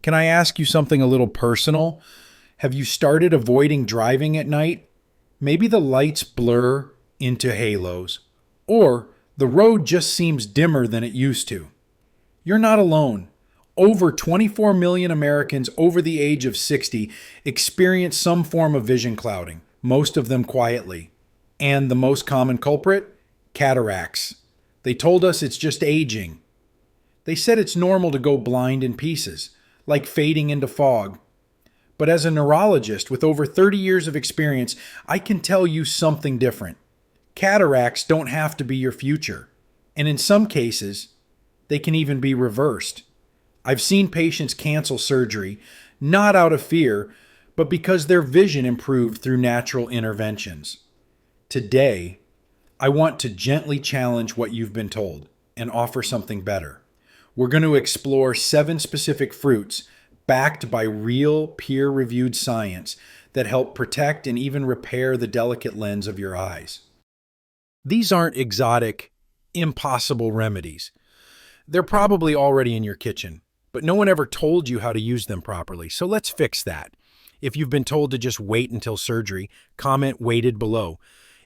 Can I ask you something a little personal? Have you started avoiding driving at night? Maybe the lights blur into halos, or the road just seems dimmer than it used to. You're not alone. Over 24 million Americans over the age of 60 experience some form of vision clouding, most of them quietly. And the most common culprit? Cataracts. They told us it's just aging. They said it's normal to go blind in pieces, like fading into fog. But as a neurologist with over 30 years of experience, I can tell you something different. Cataracts don't have to be your future. And in some cases, they can even be reversed. I've seen patients cancel surgery, not out of fear, but because their vision improved through natural interventions. Today, I want to gently challenge what you've been told and offer something better. We're going to explore 7 specific fruits backed by real peer-reviewed science that help protect and even repair the delicate lens of your eyes. These aren't exotic, impossible remedies. They're probably already in your kitchen, but no one ever told you how to use them properly, so let's fix that. If you've been told to just wait until surgery, comment "waited" below.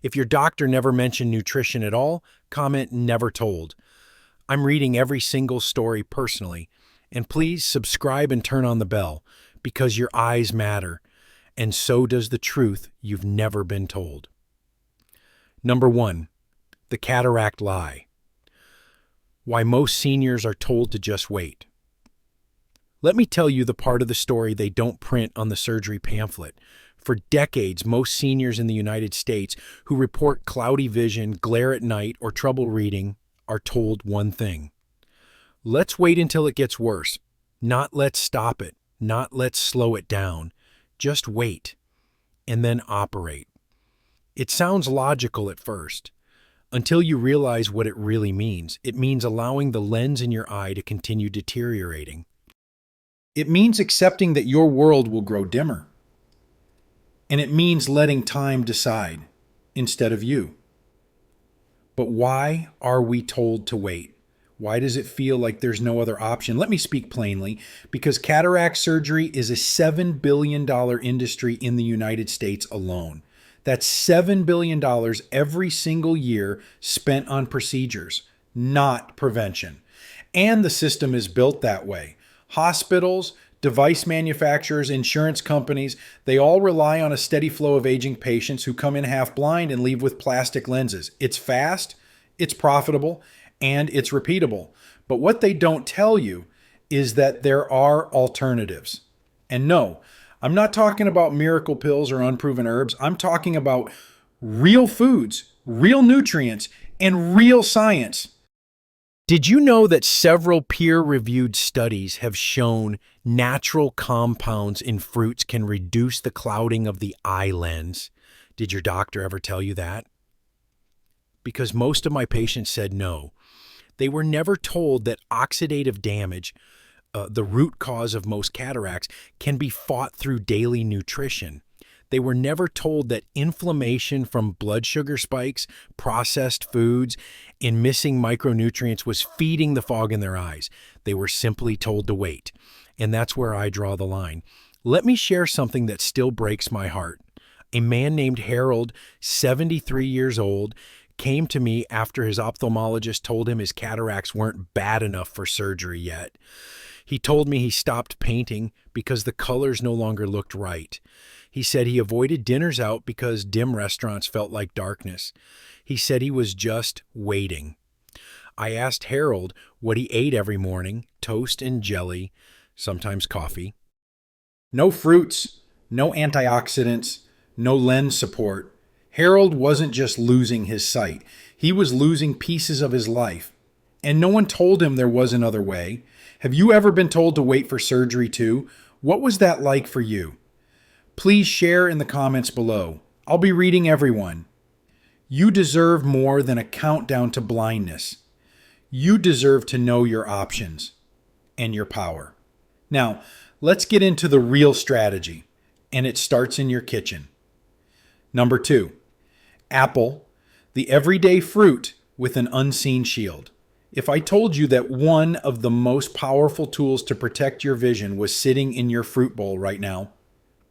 If your doctor never mentioned nutrition at all, comment "never told." I'm reading every single story personally, and please subscribe and turn on the bell, because your eyes matter, and so does the truth you've never been told. Number 1, the cataract lie. Why most seniors are told to just wait. Let me tell you the part of the story they don't print on the surgery pamphlet. For decades, most seniors in the United States who report cloudy vision, glare at night, or trouble reading are told one thing. Let's wait until it gets worse. Not let's stop it. Not let's slow it down. Just wait. And then operate. It sounds logical at first, until you realize what it really means. It means allowing the lens in your eye to continue deteriorating. It means accepting that your world will grow dimmer. And it means letting time decide instead of you. But why are we told to wait? Why does it feel like there's no other option? Let me speak plainly, because cataract surgery is a $7 billion industry in the United States alone. That's $7 billion every single year spent on procedures, not prevention. And the system is built that way. Hospitals, device manufacturers, insurance companies, they all rely on a steady flow of aging patients who come in half blind and leave with plastic lenses. It's fast, it's profitable, and it's repeatable. But what they don't tell you is that there are alternatives. And no, I'm not talking about miracle pills or unproven herbs. I'm talking about real foods, real nutrients, and real science. Did you know that several peer-reviewed studies have shown natural compounds in fruits can reduce the clouding of the eye lens? Did your doctor ever tell you that? Because most of my patients said no. They were never told that oxidative damage, the root cause of most cataracts, can be fought through daily nutrition. They were never told that inflammation from blood sugar spikes, processed foods, and missing micronutrients was feeding the fog in their eyes. They were simply told to wait. And that's where I draw the line. Let me share something that still breaks my heart. A man named Harold, 73 years old, came to me after his ophthalmologist told him his cataracts weren't bad enough for surgery yet. He told me he stopped painting because the colors no longer looked right. He said he avoided dinners out because dim restaurants felt like darkness. He said he was just waiting. I asked Harold what he ate every morning: toast and jelly, sometimes coffee. No fruits, no antioxidants, no lens support. Harold wasn't just losing his sight. He was losing pieces of his life. And no one told him there was another way. Have you ever been told to wait for surgery too? What was that like for you? Please share in the comments below. I'll be reading everyone. You deserve more than a countdown to blindness. You deserve to know your options and your power. Now, let's get into the real strategy, and it starts in your kitchen. Number 2, apple, the everyday fruit with an unseen shield. If I told you that one of the most powerful tools to protect your vision was sitting in your fruit bowl right now,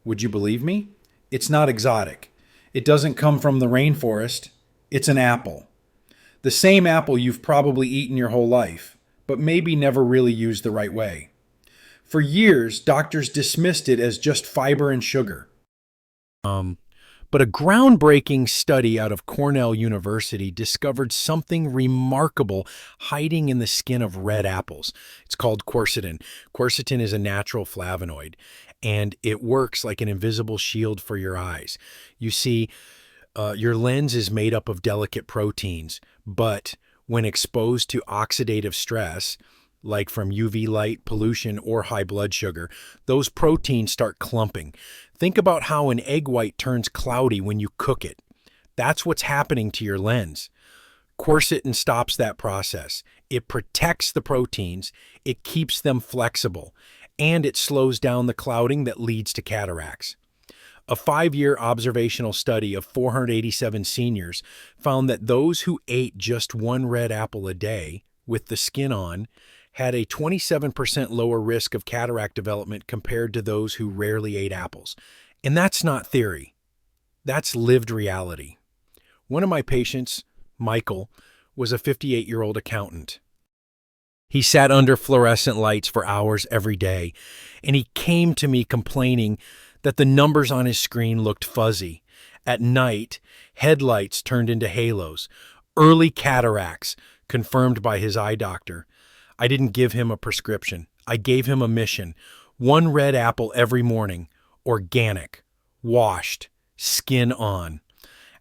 would you believe me? It's not exotic. It doesn't come from the rainforest. It's an apple. The same apple you've probably eaten your whole life, but maybe never really used the right way. For years, doctors dismissed it as just fiber and sugar. But a groundbreaking study out of Cornell University discovered something remarkable hiding in the skin of red apples. It's called quercetin. Quercetin is a natural flavonoid, and it works like an invisible shield for your eyes. You see, your lens is made up of delicate proteins, but when exposed to oxidative stress, like from UV light, pollution, or high blood sugar, those proteins start clumping. Think about how an egg white turns cloudy when you cook it. That's what's happening to your lens. Quercetin stops that process. It protects the proteins, it keeps them flexible, and it slows down the clouding that leads to cataracts. A 5-year observational study of 487 seniors found that those who ate just one red apple a day with the skin on had a 27% lower risk of cataract development compared to those who rarely ate apples. And that's not theory. That's lived reality. One of my patients, Michael, was a 58-year-old accountant. He sat under fluorescent lights for hours every day, and he came to me complaining that the numbers on his screen looked fuzzy. At night, headlights turned into halos, early cataracts, confirmed by his eye doctor. I didn't give him a prescription. I gave him a mission. One red apple every morning, organic, washed, skin on.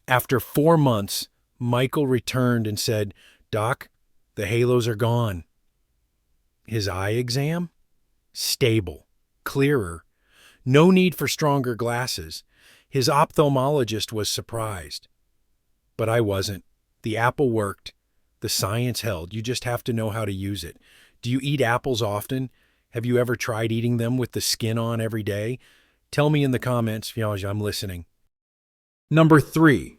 After 4 months, Michael returned and said, "Doc, the halos are gone." His eye exam? Stable, clearer, no need for stronger glasses. His ophthalmologist was surprised. But I wasn't. The apple worked. The science held. You just have to know how to use it. Do you eat apples often? Have you ever tried eating them with the skin on every day? Tell me in the comments. I'm listening. Number 3,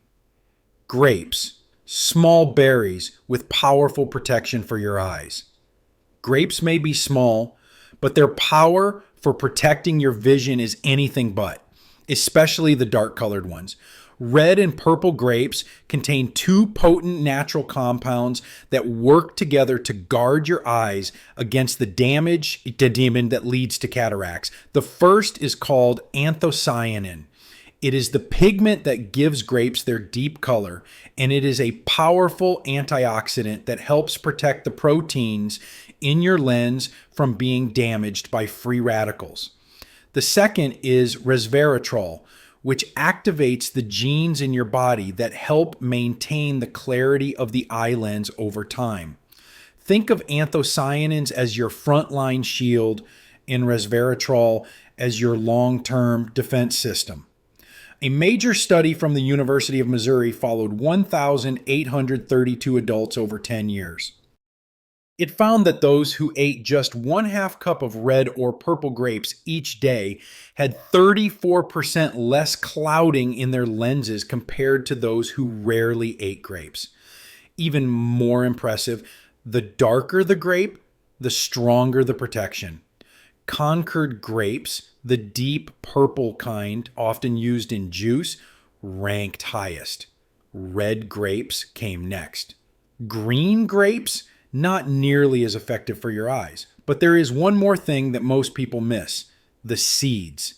grapes. Small berries with powerful protection for your eyes. Grapes may be small, but their power for protecting your vision is anything but, especially the dark-colored ones. Red and purple grapes contain 2 potent natural compounds that work together to guard your eyes against the damage that leads to cataracts. The first is called anthocyanin. It is the pigment that gives grapes their deep color, and it is a powerful antioxidant that helps protect the proteins in your lens from being damaged by free radicals. The second is resveratrol, which activates the genes in your body that help maintain the clarity of the eye lens over time. Think of anthocyanins as your frontline shield and resveratrol as your long-term defense system. A major study from the University of Missouri followed 1,832 adults over 10 years. It found that those who ate just 1/2 cup of red or purple grapes each day had 34% less clouding in their lenses compared to those who rarely ate grapes. Even more impressive, the darker the grape, the stronger the protection. Concord grapes, the deep purple kind often used in juice, ranked highest. Red grapes came next. Green grapes, not nearly as effective for your eyes. But there is one more thing that most people miss: the seeds.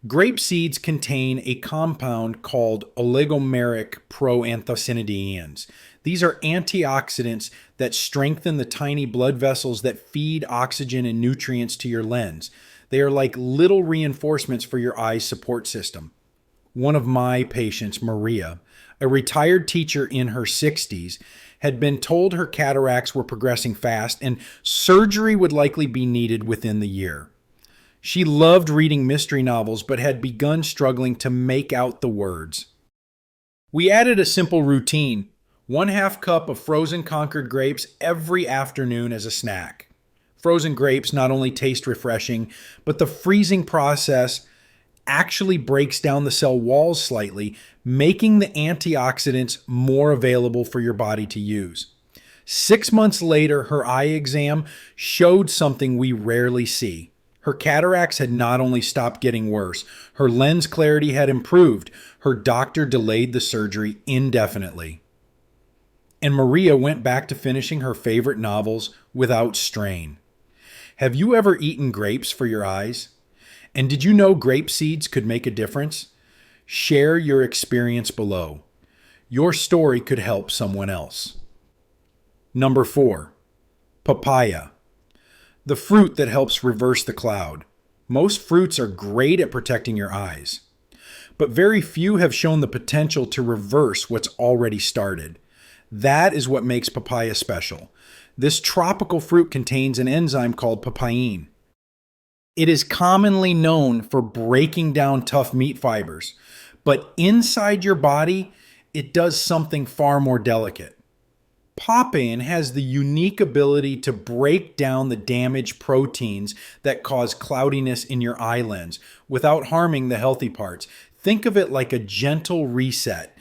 Grape seeds contain a compound called oligomeric proanthocyanidins. These are antioxidants that strengthen the tiny blood vessels that feed oxygen and nutrients to your lens. They are like little reinforcements for your eye's support system. One of my patients, Maria, a retired teacher in her 60s, had been told her cataracts were progressing fast and surgery would likely be needed within the year. She loved reading mystery novels but had begun struggling to make out the words. We added a simple routine: 1/2 cup of frozen Concord grapes every afternoon as a snack. Frozen grapes not only taste refreshing, but the freezing process actually breaks down the cell walls slightly, making the antioxidants more available for your body to use. 6 months later, her eye exam showed something we rarely see. Her cataracts had not only stopped getting worse, her lens clarity had improved. Her doctor delayed the surgery indefinitely. And Maria went back to finishing her favorite novels without strain. Have you ever eaten grapes for your eyes? And did you know grape seeds could make a difference? Share your experience below. Your story could help someone else. Number 4, papaya. The fruit that helps reverse the cloud. Most fruits are great at protecting your eyes, but very few have shown the potential to reverse what's already started. That is what makes papaya special. This tropical fruit contains an enzyme called papain. It is commonly known for breaking down tough meat fibers, but inside your body, it does something far more delicate. Papain has the unique ability to break down the damaged proteins that cause cloudiness in your eye lens without harming the healthy parts. Think of it like a gentle reset.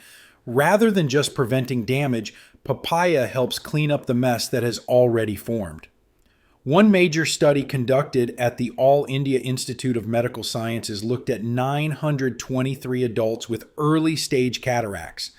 Rather than just preventing damage, papaya helps clean up the mess that has already formed. One major study conducted at the All India Institute of Medical Sciences looked at 923 adults with early-stage cataracts.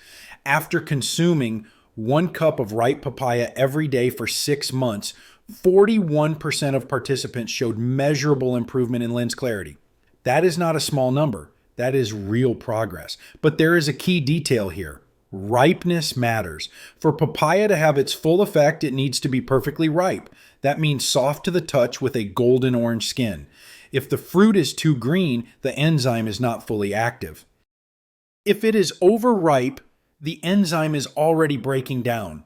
After consuming 1 cup of ripe papaya every day for 6 months, 41% of participants showed measurable improvement in lens clarity. That is not a small number. That is real progress. But there is a key detail here. Ripeness matters. For papaya to have its full effect, it needs to be perfectly ripe. That means soft to the touch with a golden orange skin. If the fruit is too green, the enzyme is not fully active. If it is overripe, the enzyme is already breaking down.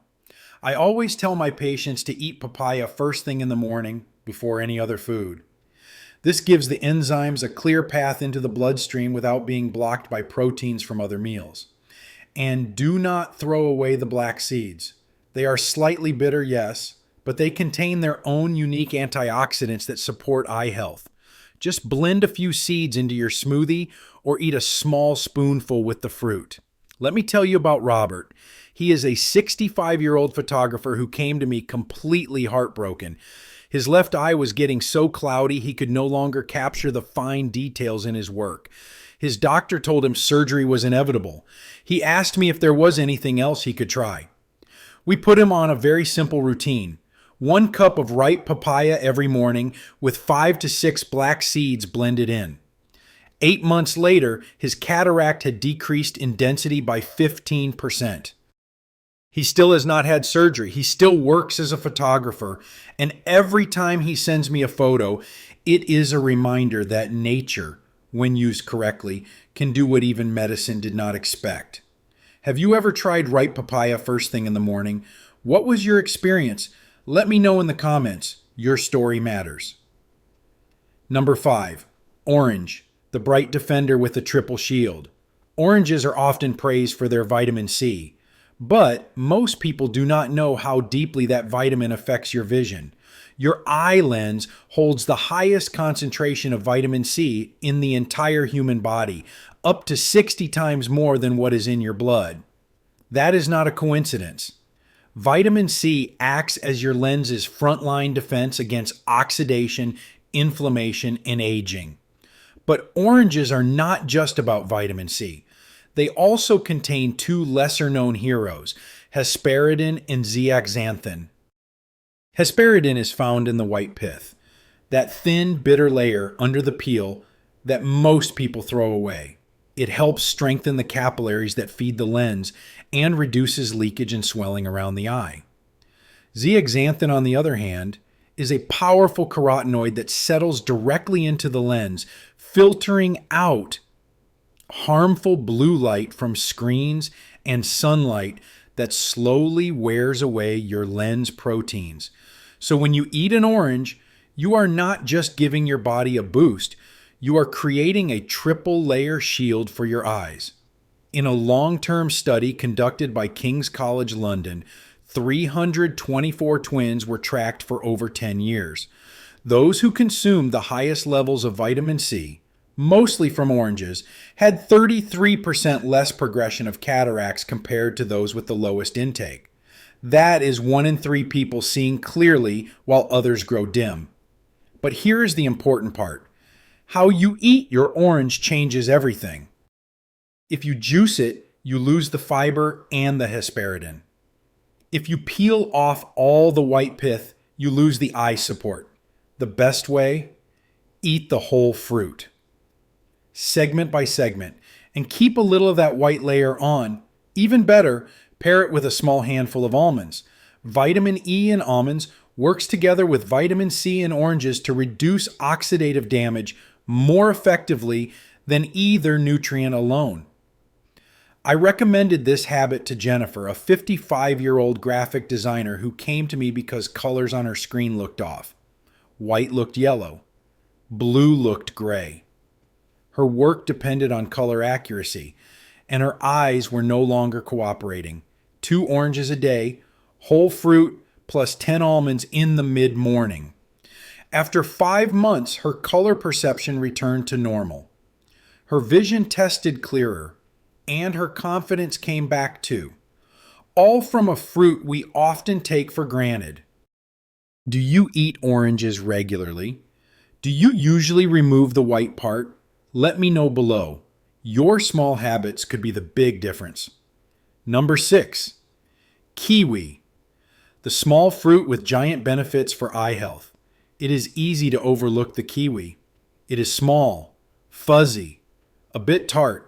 I always tell my patients to eat papaya first thing in the morning before any other food. This gives the enzymes a clear path into the bloodstream without being blocked by proteins from other meals. And do not throw away the black seeds. They are slightly bitter, yes, but they contain their own unique antioxidants that support eye health. Just blend a few seeds into your smoothie or eat a small spoonful with the fruit. Let me tell you about Robert. He is a 65-year-old photographer who came to me completely heartbroken. His left eye was getting so cloudy he could no longer capture the fine details in his work. His doctor told him surgery was inevitable. He asked me if there was anything else he could try. We put him on a very simple routine. 1 cup of ripe papaya every morning with 5 to 6 black seeds blended in. 8 months later, his cataract had decreased in density by 15%. He still has not had surgery. He still works as a photographer. And every time he sends me a photo, it is a reminder that nature, when used correctly, can do what even medicine did not expect. Have you ever tried ripe papaya first thing in the morning? What was your experience? Let me know in the comments. Your story matters. Number 5, orange. The bright defender with a triple shield. Oranges are often praised for their vitamin C, but most people do not know how deeply that vitamin affects your vision. Your eye lens holds the highest concentration of vitamin C in the entire human body, up to 60 times more than what is in your blood. That is not a coincidence. Vitamin C acts as your lens's frontline defense against oxidation, inflammation, and aging. But oranges are not just about vitamin C. They also contain 2 lesser-known heroes, hesperidin and zeaxanthin. Hesperidin is found in the white pith, that thin, bitter layer under the peel that most people throw away. It helps strengthen the capillaries that feed the lens and reduces leakage and swelling around the eye. Zeaxanthin, on the other hand, is a powerful carotenoid that settles directly into the lens, filtering out harmful blue light from screens and sunlight that slowly wears away your lens proteins. So when you eat an orange, you are not just giving your body a boost, you are creating a triple layer shield for your eyes. In a long-term study conducted by King's College London, 324 twins were tracked for over 10 years. Those who consumed the highest levels of vitamin C, mostly from oranges, had 33% less progression of cataracts compared to those with the lowest intake. That is 1 in 3 people seeing clearly while others grow dim. But here is the important part. How you eat your orange changes everything. If you juice it, you lose the fiber and the hesperidin. If you peel off all the white pith, you lose the eye support. The best way? Eat the whole fruit. Segment by segment, and keep a little of that white layer on. Even better, pair it with a small handful of almonds. Vitamin E in almonds works together with vitamin C in oranges to reduce oxidative damage more effectively than either nutrient alone. I recommended this habit to Jennifer, a 55-year-old graphic designer who came to me because colors on her screen looked off. White looked yellow. Blue looked gray. Her work depended on color accuracy, and her eyes were no longer cooperating. 2 oranges a day, whole fruit, plus 10 almonds in the mid-morning. After 5 months, her color perception returned to normal. Her vision tested clearer, and her confidence came back too. All from a fruit we often take for granted. Do you eat oranges regularly? Do you usually remove the white part? Let me know below. Your small habits could be the big difference. Number 6, kiwi. The small fruit with giant benefits for eye health. It is easy to overlook the kiwi. It is small, fuzzy, a bit tart.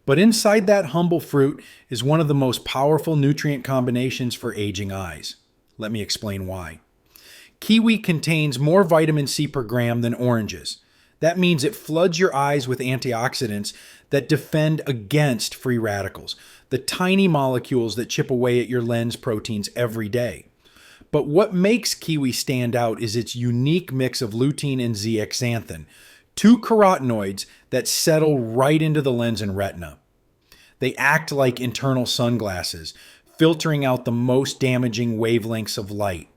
But inside that humble fruit is one of the most powerful nutrient combinations for aging eyes. Let me explain why. Kiwi contains more vitamin C per gram than oranges. That means it floods your eyes with antioxidants that defend against free radicals, the tiny molecules that chip away at your lens proteins every day. But what makes kiwi stand out is its unique mix of lutein and zeaxanthin, 2 carotenoids that settle right into the lens and retina. They act like internal sunglasses, filtering out the most damaging wavelengths of light.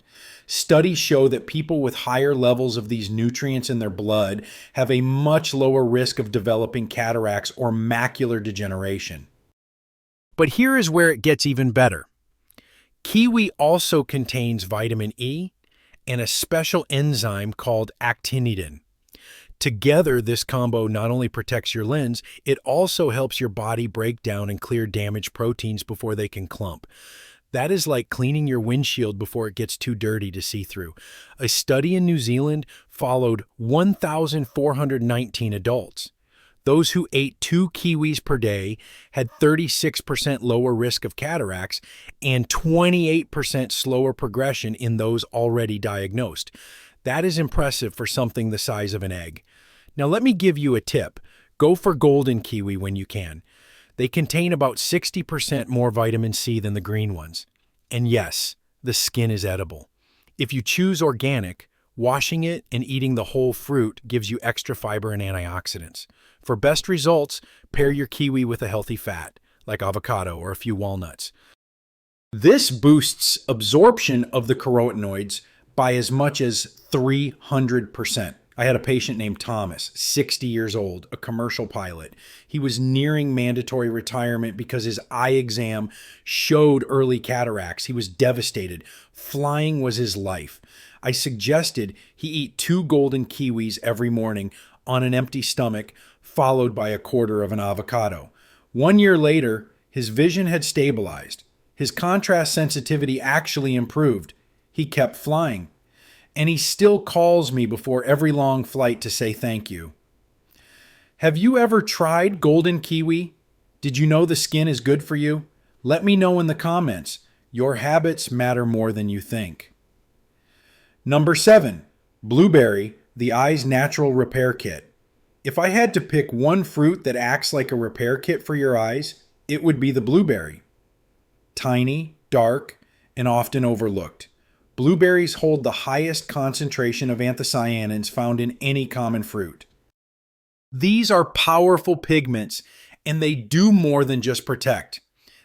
Studies show that people with higher levels of these nutrients in their blood have a much lower risk of developing cataracts or macular degeneration. But here is where it gets even better. Kiwi also contains vitamin E and a special enzyme called actinidin. Together, this combo not only protects your lens, it also helps your body break down and clear damaged proteins before they can clump. That is like cleaning your windshield before it gets too dirty to see through. A study in New Zealand followed 1,419 adults. Those who ate 2 kiwis per day had 36% lower risk of cataracts and 28% slower progression in those already diagnosed. That is impressive for something the size of an egg. Now let me give you a tip. Go for golden kiwi when you can. They contain about 60% more vitamin C than the green ones. And yes, the skin is edible. If you choose organic, washing it and eating the whole fruit gives you extra fiber and antioxidants. For best results, pair your kiwi with a healthy fat, like avocado or a few walnuts. This boosts absorption of the carotenoids by as much as 300%. I had a patient named Thomas, 60 years old, a commercial pilot. He was nearing mandatory retirement because his eye exam showed early cataracts. He was devastated. Flying was his life. I suggested he eat 2 golden kiwis every morning on an empty stomach, followed by a quarter of an avocado. 1 year later, his vision had stabilized. His contrast sensitivity actually improved. He kept flying. And he still calls me before every long flight to say thank you. Have you ever tried golden kiwi? Did you know the skin is good for you? Let me know in the comments. Your habits matter more than you think. Number 7, blueberry, the eye's natural repair kit. If I had to pick one fruit that acts like a repair kit for your eyes, it would be the blueberry. Tiny, dark, and often overlooked. Blueberries hold the highest concentration of anthocyanins found in any common fruit. These are powerful pigments, and they do more than just protect.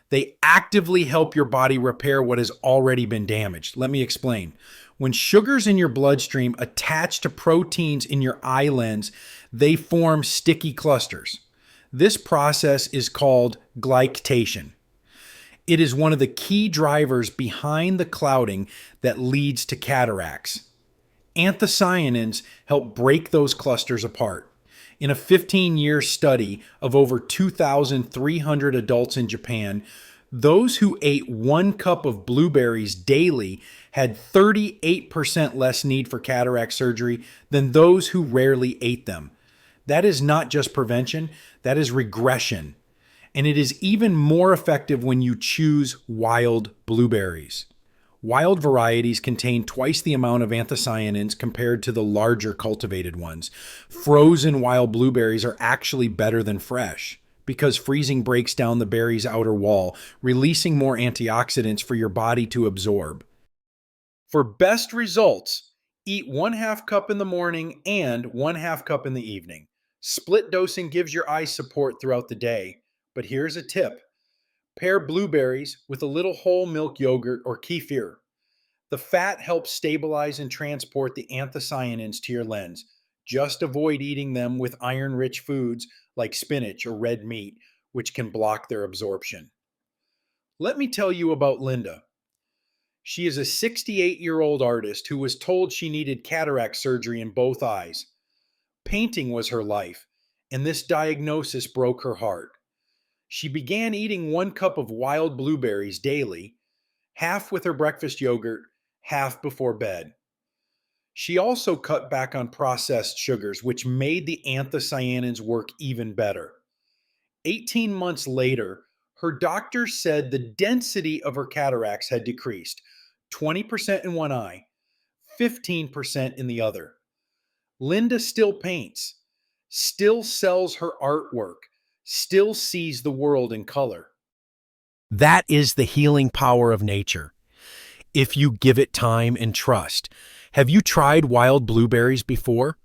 They actively help your body repair what has already been damaged. Let me explain. When sugars in your bloodstream attach to proteins in your eye lens, they form sticky clusters. This process is called glycation. It is one of the key drivers behind the clouding that leads to cataracts. Anthocyanins help break those clusters apart. In a 15-year study of over 2,300 adults in Japan, those who ate 1 cup of blueberries daily had 38% less need for cataract surgery than those who rarely ate them. That is not just prevention, that is regression. And it is even more effective when you choose wild blueberries. Wild varieties contain twice the amount of anthocyanins compared to the larger cultivated ones. Frozen wild blueberries are actually better than fresh because freezing breaks down the berry's outer wall, releasing more antioxidants for your body to absorb. For best results, eat 1/2 cup in the morning and 1/2 cup in the evening. Split dosing gives your eyes support throughout the day. But here's a tip. Pair blueberries with a little whole milk yogurt or kefir. The fat helps stabilize and transport the anthocyanins to your lens. Just avoid eating them with iron-rich foods like spinach or red meat, which can block their absorption. Let me tell you about Linda. She is a 68-year-old artist who was told she needed cataract surgery in both eyes. Painting was her life, and this diagnosis broke her heart. She began eating 1 cup of wild blueberries daily, half with her breakfast yogurt, half before bed. She also cut back on processed sugars, which made the anthocyanins work even better. 18 months later, her doctor said the density of her cataracts had decreased, 20% in one eye, 15% in the other. Linda still paints, still sells her artwork, still sees the world in color. That is the healing power of nature, if you give it time and trust. Have you tried wild blueberries before?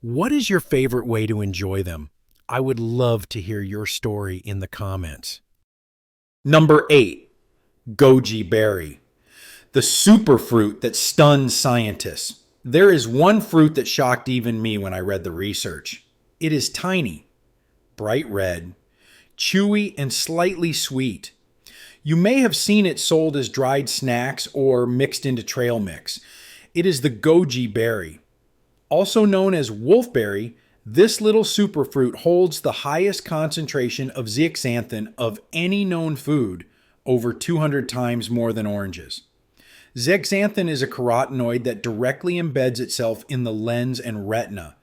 What is your favorite way to enjoy them? I would love to hear your story in the comments. Number 8, Goji berry, the superfruit that stuns scientists. There is one fruit that shocked even me when I read the research. It is tiny, bright red, chewy, and slightly sweet. You may have seen it sold as dried snacks or mixed into trail mix. It is the goji berry. Also known as wolfberry, this little superfruit holds the highest concentration of zeaxanthin of any known food, over 200 times more than oranges. Zeaxanthin is a carotenoid that directly embeds itself in the lens and retina.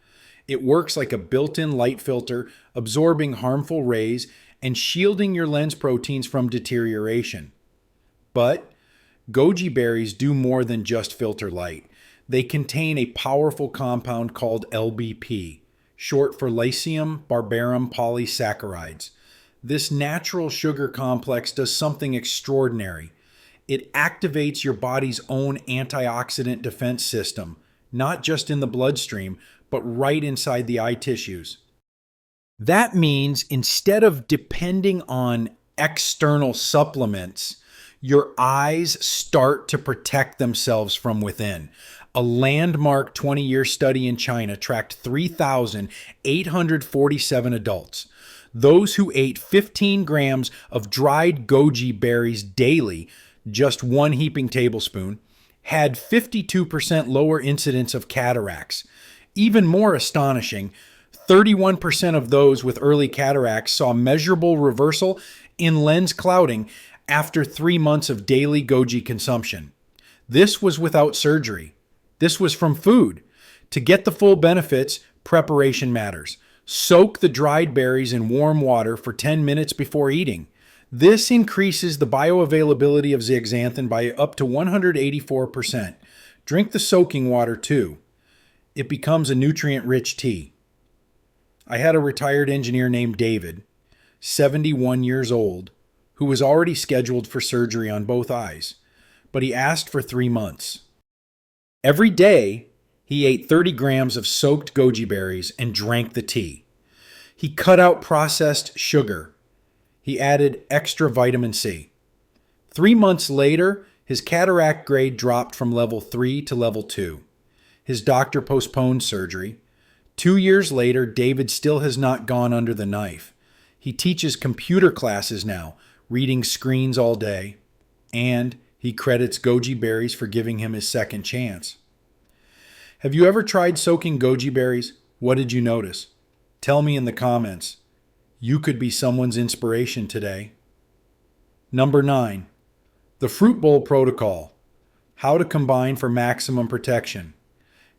It works like a built-in light filter, absorbing harmful rays and shielding your lens proteins from deterioration. But goji berries do more than just filter light. They contain a powerful compound called LBP, short for Lycium barbarum polysaccharides. This natural sugar complex does something extraordinary. It activates your body's own antioxidant defense system, not just in the bloodstream, but right inside the eye tissues. That means instead of depending on external supplements, your eyes start to protect themselves from within. A landmark 20-year study in China tracked 3,847 adults. Those who ate 15 grams of dried goji berries daily, just 1 heaping tablespoon, had 52% lower incidence of cataracts. Even more astonishing, 31% of those with early cataracts saw measurable reversal in lens clouding after 3 months of daily goji consumption. This was without surgery. This was from food. To get the full benefits, preparation matters. Soak the dried berries in warm water for 10 minutes before eating. This increases the bioavailability of zeaxanthin by up to 184%. Drink the soaking water too. It becomes a nutrient-rich tea. I had a retired engineer named David, 71 years old, who was already scheduled for surgery on both eyes, but he asked for 3 months. Every day, he ate 30 grams of soaked goji berries and drank the tea. He cut out processed sugar. He added extra vitamin C. 3 months later, his cataract grade dropped from level 3 to level 2. His doctor postponed surgery. 2 years later, David still has not gone under the knife. He teaches computer classes now, reading screens all day, and he credits goji berries for giving him his second chance. Have you ever tried soaking goji berries? What did you notice? Tell me in the comments. You could be someone's inspiration today. Number 9. The Fruit Bowl Protocol. How to combine for maximum protection.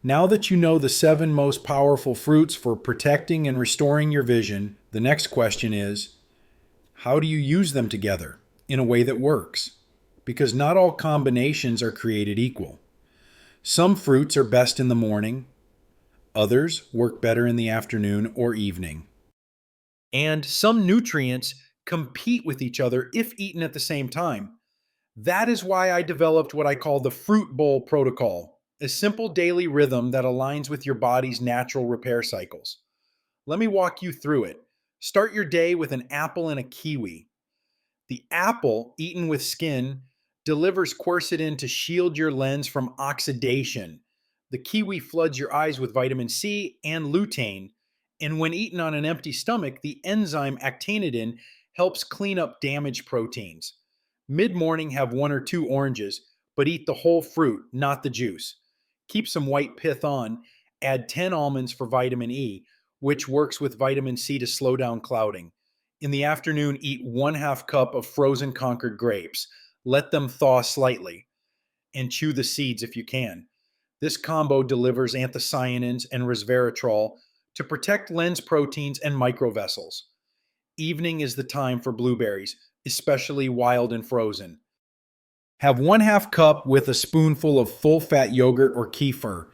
Now that you know the 7 most powerful fruits for protecting and restoring your vision, the next question is, how do you use them together in a way that works? Because not all combinations are created equal. Some fruits are best in the morning, others work better in the afternoon or evening. And some nutrients compete with each other if eaten at the same time. That is why I developed what I call the Fruit Bowl Protocol, a simple daily rhythm that aligns with your body's natural repair cycles. Let me walk you through it. Start your day with an apple and a kiwi. The apple, eaten with skin, delivers quercetin to shield your lens from oxidation. The kiwi floods your eyes with vitamin C and lutein, and when eaten on an empty stomach, the enzyme actinidin helps clean up damaged proteins. Mid-morning, have 1 or 2 oranges, but eat the whole fruit, not the juice. Keep some white pith on. Add 10 almonds for vitamin E, which works with vitamin C to slow down clouding. In the afternoon, eat 1/2 cup of frozen Concord grapes. Let them thaw slightly, and chew the seeds if you can. This combo delivers anthocyanins and resveratrol to protect lens proteins and microvessels. Evening is the time for blueberries, especially wild and frozen. Have 1/2 cup with a spoonful of full-fat yogurt or kefir.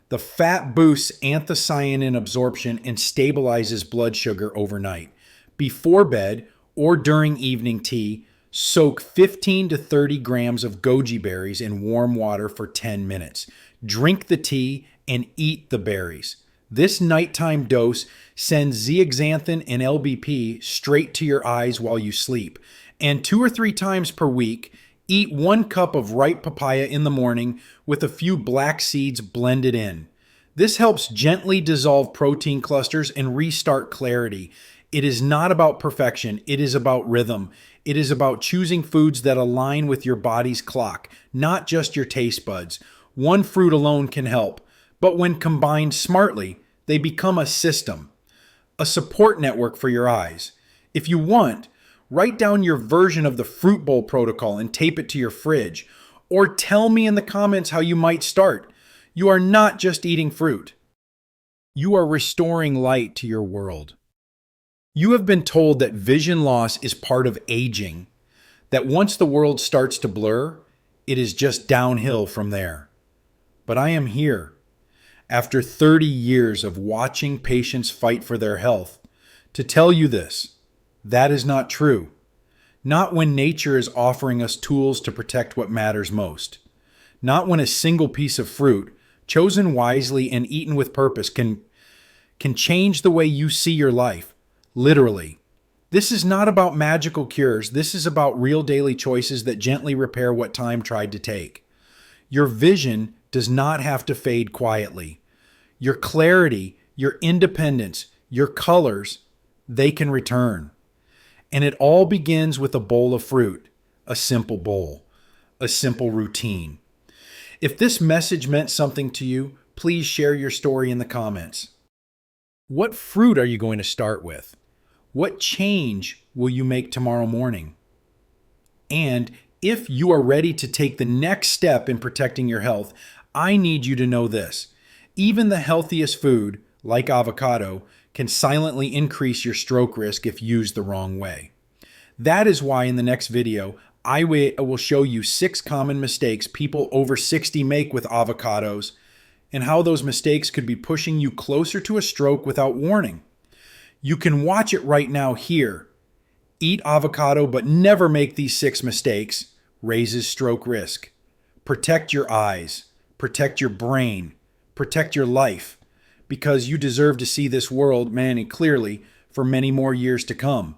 The fat boosts anthocyanin absorption and stabilizes blood sugar overnight. Before bed or during evening tea, soak 15 to 30 grams of goji berries in warm water for 10 minutes. Drink the tea and eat the berries. This nighttime dose sends zeaxanthin and LBP straight to your eyes while you sleep. And 2 or 3 times per week, eat 1 cup of ripe papaya in the morning with a few black seeds blended in. This helps gently dissolve protein clusters and restart clarity. It is not about perfection. It is about rhythm. It is about choosing foods that align with your body's clock, not just your taste buds. One fruit alone can help, but when combined smartly, they become a system, a support network for your eyes. If you want, write down your version of the Fruit Bowl Protocol and tape it to your fridge, or tell me in the comments how you might start. You are not just eating fruit. You are restoring light to your world. You have been told that vision loss is part of aging, that once the world starts to blur, it is just downhill from there. But I am here, after 30 years of watching patients fight for their health, to tell you this: that is not true. Not when nature is offering us tools to protect what matters most. Not when a single piece of fruit, chosen wisely and eaten with purpose, can change the way you see your life. Literally. This is not about magical cures. This is about real daily choices that gently repair what time tried to take. Your vision does not have to fade quietly. Your clarity, your independence, your colors, they can return. And it all begins with a bowl of fruit, a simple bowl, a simple routine. If this message meant something to you, please share your story in the comments. What fruit are you going to start with? What change will you make tomorrow morning? And if you are ready to take the next step in protecting your health, I need you to know this: even the healthiest food, like avocado, can silently increase your stroke risk if used the wrong way. That is why in the next video, I will show you 6 common mistakes people over 60 make with avocados, and how those mistakes could be pushing you closer to a stroke without warning. You can watch it right now here. Eat avocado, but never make these 6 mistakes. Raises stroke risk. Protect your eyes. Protect your brain. Protect your life. Because you deserve to see this world, man, clearly for many more years to come.